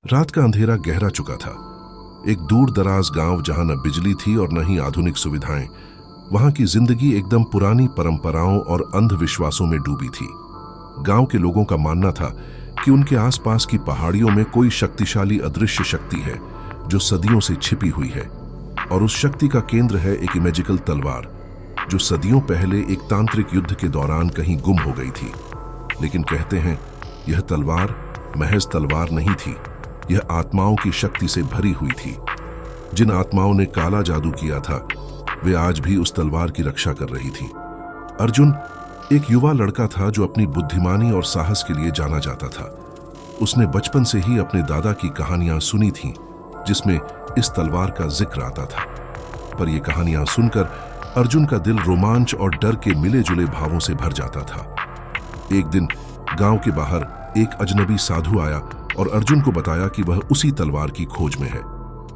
रात का अंधेरा गहरा चुका था। एक दूर दराज गांव जहां न बिजली थी और न ही आधुनिक सुविधाएं। वहां की जिंदगी एकदम पुरानी परंपराओं और अंधविश्वासों में डूबी थी। गांव के लोगों का मानना था कि उनके आसपास की पहाड़ियों में कोई शक्तिशाली अदृश्य शक्ति है जो सदियों से छिपी हुई है, और उस शक्ति का केंद्र है एक मैजिकल तलवार जो सदियों पहले एक तांत्रिक युद्ध के दौरान कहीं गुम हो गई थी। लेकिन कहते हैं यह तलवार महज तलवार नहीं थी, यह आत्माओं की शक्ति से भरी हुई थी। जिन आत्माओं ने काला जादू किया था वे आज भी उस तलवार की रक्षा कर रही थी। अर्जुन एक युवा लड़का था जो अपनी बुद्धिमानी और साहस के लिए जाना जाता था। उसने बचपन से ही अपने दादा की कहानियां सुनी थीं जिसमें इस तलवार का जिक्र आता था। पर ये कहानियां सुनकर अर्जुन का दिल रोमांच और डर के मिले जुले भावों से भर जाता था। एक दिन गांव के बाहर एक अजनबी साधु आया और अर्जुन को बताया कि वह उसी तलवार की खोज में है।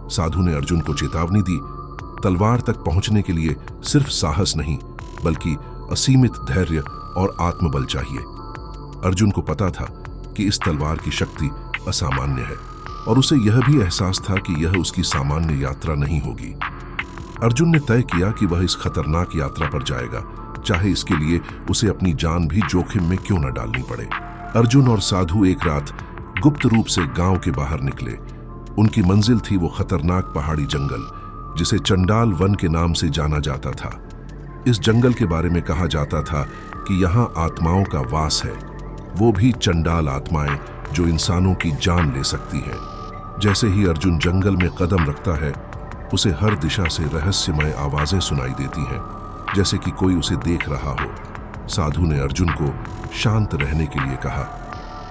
साधु ने अर्जुन को चेतावनी दी, तलवार तक पहुंचने के लिए सिर्फ साहस नहीं बल्कि असीमित धैर्य और आत्मबल चाहिए। अर्जुन को पता था कि इस तलवार की शक्ति असामान्य है और उसे यह भी एहसास था कि यह उसकी सामान्य यात्रा नहीं होगी। अर्जुन ने तय किया कि वह इस खतरनाक यात्रा पर जाएगा, चाहे इसके लिए उसे अपनी जान भी जोखिम में क्यों न डालनी पड़े। अर्जुन और साधु एक रात गुप्त रूप से गांव के बाहर निकले। उनकी मंजिल थी वो खतरनाक पहाड़ी जंगल जिसे चंडाल वन के नाम से जाना जाता था। इस जंगल के बारे में कहा जाता था कि यहाँ आत्माओं का वास है, वो भी चंडाल आत्माएं जो इंसानों की जान ले सकती हैं। जैसे ही अर्जुन जंगल में कदम रखता है उसे हर दिशा से रहस्यमय आवाजें सुनाई देती हैं, जैसे कि कोई उसे देख रहा हो। साधु ने अर्जुन को शांत रहने के लिए कहा,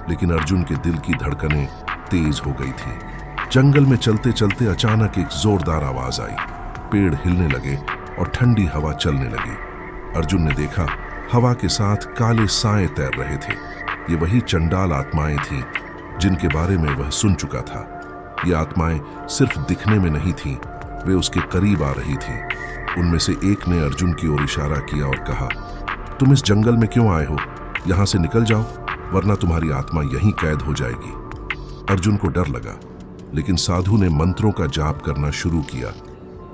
लेकिन अर्जुन के दिल की धड़कनें तेज हो गई थी। जंगल में चलते चलते अचानक एक जोरदार आवाज आई, पेड़ हिलने लगे और ठंडी हवा चलने लगी। अर्जुन ने देखा हवा के साथ काले साए तैर रहे थे। ये वही चंडाल आत्माएं थीं जिनके बारे में वह सुन चुका था। ये आत्माएं सिर्फ दिखने में नहीं थीं, वे उसके करीब आ रही थीं। उनमें से एक ने अर्जुन की ओर इशारा किया और कहा, तुम इस जंगल में क्यों आए हो? यहां से निकल जाओ वरना तुम्हारी आत्मा यहीं कैद हो जाएगी। अर्जुन को डर लगा, लेकिन साधु ने मंत्रों का जाप करना शुरू किया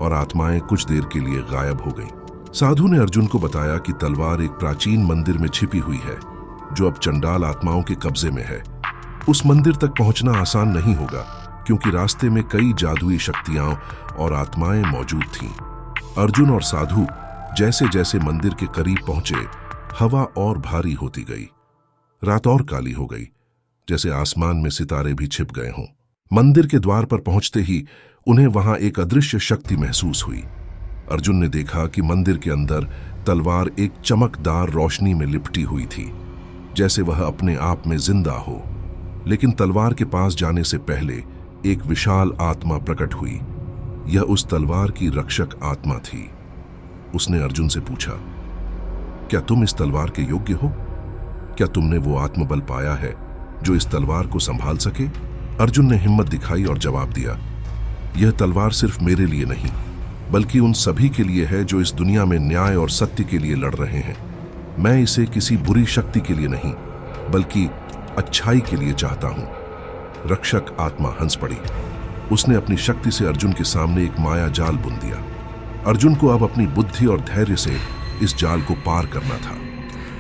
और आत्माएं कुछ देर के लिए गायब हो गईं। साधु ने अर्जुन को बताया कि तलवार एक प्राचीन मंदिर में छिपी हुई है जो अब चंडाल आत्माओं के कब्जे में है। उस मंदिर तक पहुंचना आसान नहीं होगा क्योंकि रास्ते में कई जादुई शक्तियां और आत्माएं मौजूद थीं। अर्जुन और साधु जैसे जैसे मंदिर के करीब पहुंचे, हवा और भारी होती गई। रात और काली हो गई, जैसे आसमान में सितारे भी छिप गए हों। मंदिर के द्वार पर पहुंचते ही उन्हें वहां एक अदृश्य शक्ति महसूस हुई। अर्जुन ने देखा कि मंदिर के अंदर तलवार एक चमकदार रोशनी में लिपटी हुई थी, जैसे वह अपने आप में जिंदा हो। लेकिन तलवार के पास जाने से पहले एक विशाल आत्मा प्रकट हुई। यह उस तलवार की रक्षक आत्मा थी। उसने अर्जुन से पूछा, क्या तुम इस तलवार के योग्य हो? क्या तुमने वो आत्मबल पाया है जो इस तलवार को संभाल सके? अर्जुन ने हिम्मत दिखाई और जवाब दिया, यह तलवार सिर्फ मेरे लिए नहीं बल्कि उन सभी के लिए है जो इस दुनिया में न्याय और सत्य के लिए लड़ रहे हैं। मैं इसे किसी बुरी शक्ति के लिए नहीं बल्कि अच्छाई के लिए चाहता हूं। रक्षक आत्मा हंस पड़ी। उसने अपनी शक्ति से अर्जुन के सामने एक माया जाल बुन दिया। अर्जुन को अब अपनी बुद्धि और धैर्य से इस जाल को पार करना था।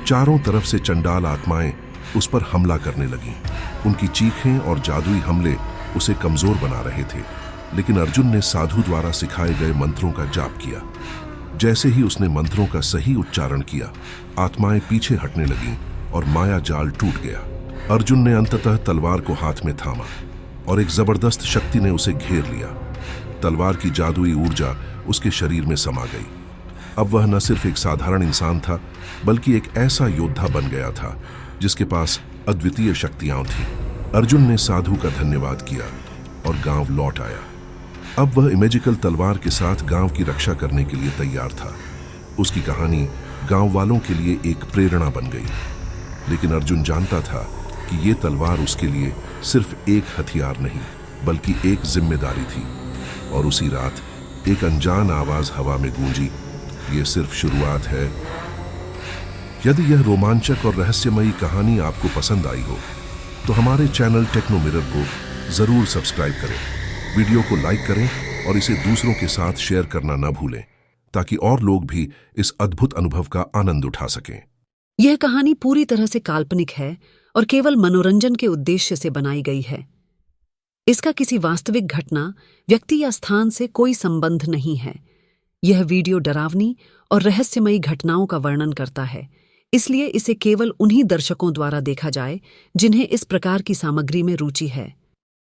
चारों तरफ से चंडाल आत्माएं उस पर हमला करने लगीं। उनकी चीखें और जादुई हमले उसे कमजोर बना रहे थे, लेकिन अर्जुन ने साधु द्वारा सिखाए गए मंत्रों का जाप किया। जैसे ही उसने मंत्रों का सही उच्चारण किया, आत्माएं पीछे हटने लगीं और माया जाल टूट गया। अर्जुन ने अंततः तलवार को हाथ में थामा और एक जबरदस्त शक्ति ने उसे घेर लिया। तलवार की जादुई ऊर्जा उसके शरीर में समा गई। अब वह न सिर्फ एक साधारण इंसान था बल्कि एक ऐसा योद्धा बन गया था जिसके पास अद्वितीय शक्तियां थीं। अर्जुन ने साधु का धन्यवाद किया और गांव लौट आया। अब वह मैजिकल तलवार के साथ गांव की रक्षा करने के लिए तैयार था। उसकी कहानी गांव वालों के लिए एक प्रेरणा बन गई। लेकिन अर्जुन जानता था कि ये तलवार उसके लिए सिर्फ एक हथियार नहीं बल्कि एक जिम्मेदारी थी। और उसी रात एक अनजान आवाज हवा में गूंजी, ये सिर्फ शुरुआत है। यदि यह रोमांचक और रहस्यमयी कहानी आपको पसंद आई हो तो हमारे चैनल टेक्नो मिरर को जरूर सब्सक्राइब करें, वीडियो को लाइक करें और इसे दूसरों के साथ शेयर करना न भूलें, ताकि और लोग भी इस अद्भुत अनुभव का आनंद उठा सकें। यह कहानी पूरी तरह से काल्पनिक है और केवल मनोरंजन के उद्देश्य से बनाई गई है। इसका किसी वास्तविक घटना, व्यक्ति या स्थान से कोई संबंध नहीं है। यह वीडियो डरावनी और रहस्यमयी घटनाओं का वर्णन करता है, इसलिए इसे केवल उन्हीं दर्शकों द्वारा देखा जाए जिन्हें इस प्रकार की सामग्री में रुचि है।